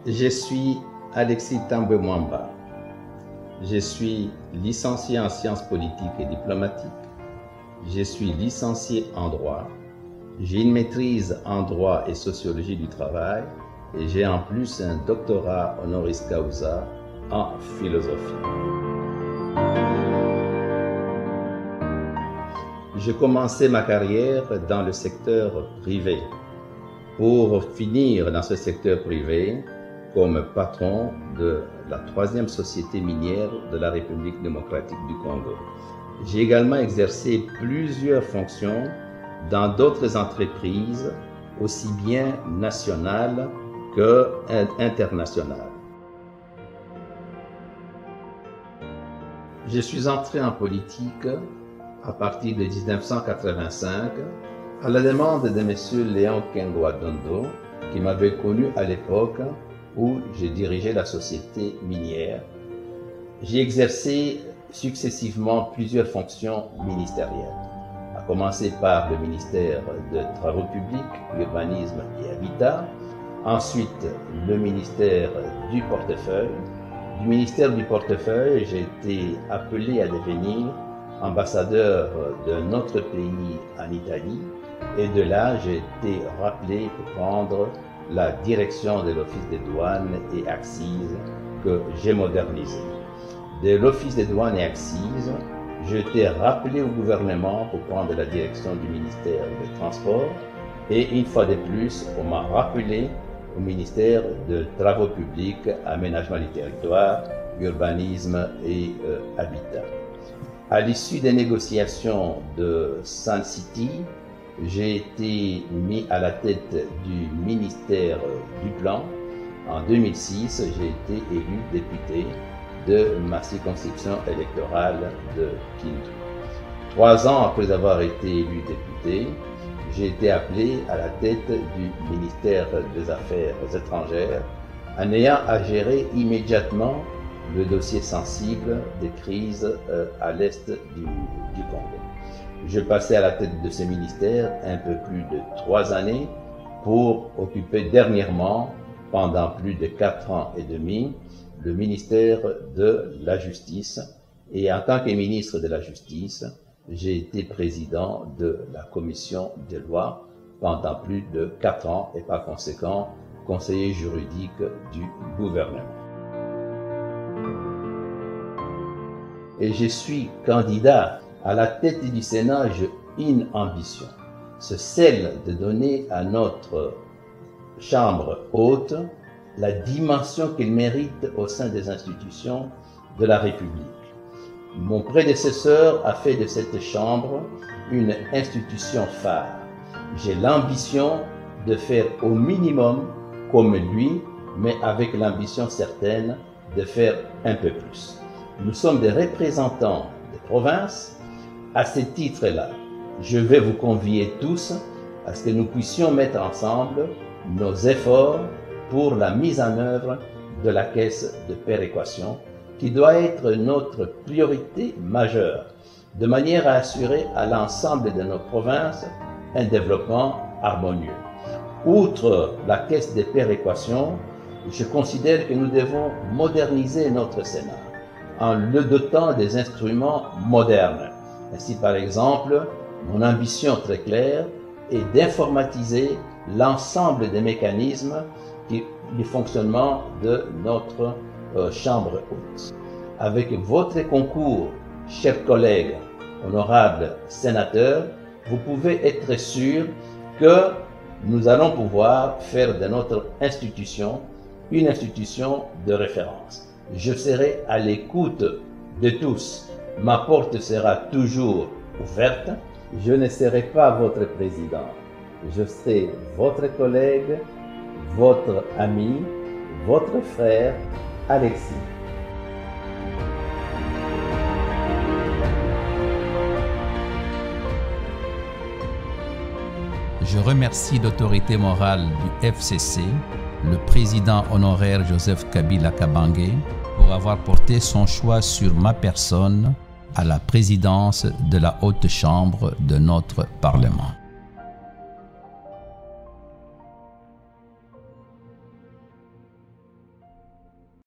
Je suis Alexis Tambwe Mwamba. Je suis licencié en sciences politiques et diplomatiques. Je suis licencié en droit. J'ai une maîtrise en droit et sociologie du travail et j'ai en plus un doctorat honoris causa en philosophie. J'ai commencé ma carrière dans le secteur privé pour finir dans ce secteur privé comme patron de la 3e société minière de la République démocratique du Congo. J'ai également exercé plusieurs fonctions dans d'autres entreprises, aussi bien nationales qu'internationales. Je suis entré en politique à partir de 1985 à la demande de M. Léon Kengwa Dondo, qui m'avait connu à l'époque où je dirigeais la société minière. J'ai exercé successivement plusieurs fonctions ministérielles, à commencer par le ministère de Travaux publics, Urbanisme et Habitat, ensuite le ministère du Portefeuille. Du ministère du Portefeuille, j'ai été appelé à devenir ambassadeur de notre pays en Italie, et de là, j'ai été rappelé pour prendre la direction de l'Office des douanes et accises que j'ai modernisé. De l'Office des douanes et accises, j'ai été rappelé au gouvernement pour prendre la direction du ministère des Transports et une fois de plus, on m'a rappelé au ministère de Travaux publics, Aménagement du territoire, Urbanisme et Habitat. À l'issue des négociations de Sun City, j'ai été mis à la tête du ministère du Plan. En 2006, j'ai été élu député de ma circonscription électorale de Kindu. 3 ans après avoir été élu député, j'ai été appelé à la tête du ministère des Affaires étrangères en ayant à gérer immédiatement le dossier sensible des crises à l'est du Congo. Je passais à la tête de ce ministère un peu plus de 3 années pour occuper dernièrement, pendant plus de 4 ans et demi, le ministère de la Justice. Et en tant que ministre de la Justice, j'ai été président de la commission des lois pendant plus de 4 ans et par conséquent conseiller juridique du gouvernement. Et je suis candidat à la tête du Sénat. J'ai une ambition, c'est celle de donner à notre Chambre haute la dimension qu'elle mérite au sein des institutions de la République. Mon prédécesseur a fait de cette Chambre une institution phare. J'ai l'ambition de faire au minimum comme lui, mais avec l'ambition certaine de faire un peu plus. Nous sommes des représentants des provinces. À ce titre-là, je vais vous convier tous à ce que nous puissions mettre ensemble nos efforts pour la mise en œuvre de la caisse de péréquation, qui doit être notre priorité majeure, de manière à assurer à l'ensemble de nos provinces un développement harmonieux. Outre la caisse de péréquation, je considère que nous devons moderniser notre Sénat en le dotant des instruments modernes. Ainsi, par exemple, mon ambition très claire est d'informatiser l'ensemble des mécanismes du fonctionnement de notre Chambre haute. Avec votre concours, chers collègues, honorables sénateurs, vous pouvez être sûrs que nous allons pouvoir faire de notre institution une institution de référence. Je serai à l'écoute de tous. Ma porte sera toujours ouverte. Je ne serai pas votre président. Je serai votre collègue, votre ami, votre frère, Alexis. Je remercie l'autorité morale du FCC, le président honoraire Joseph Kabila Kabange, pour avoir porté son choix sur ma personne à la présidence de la Haute Chambre de notre Parlement.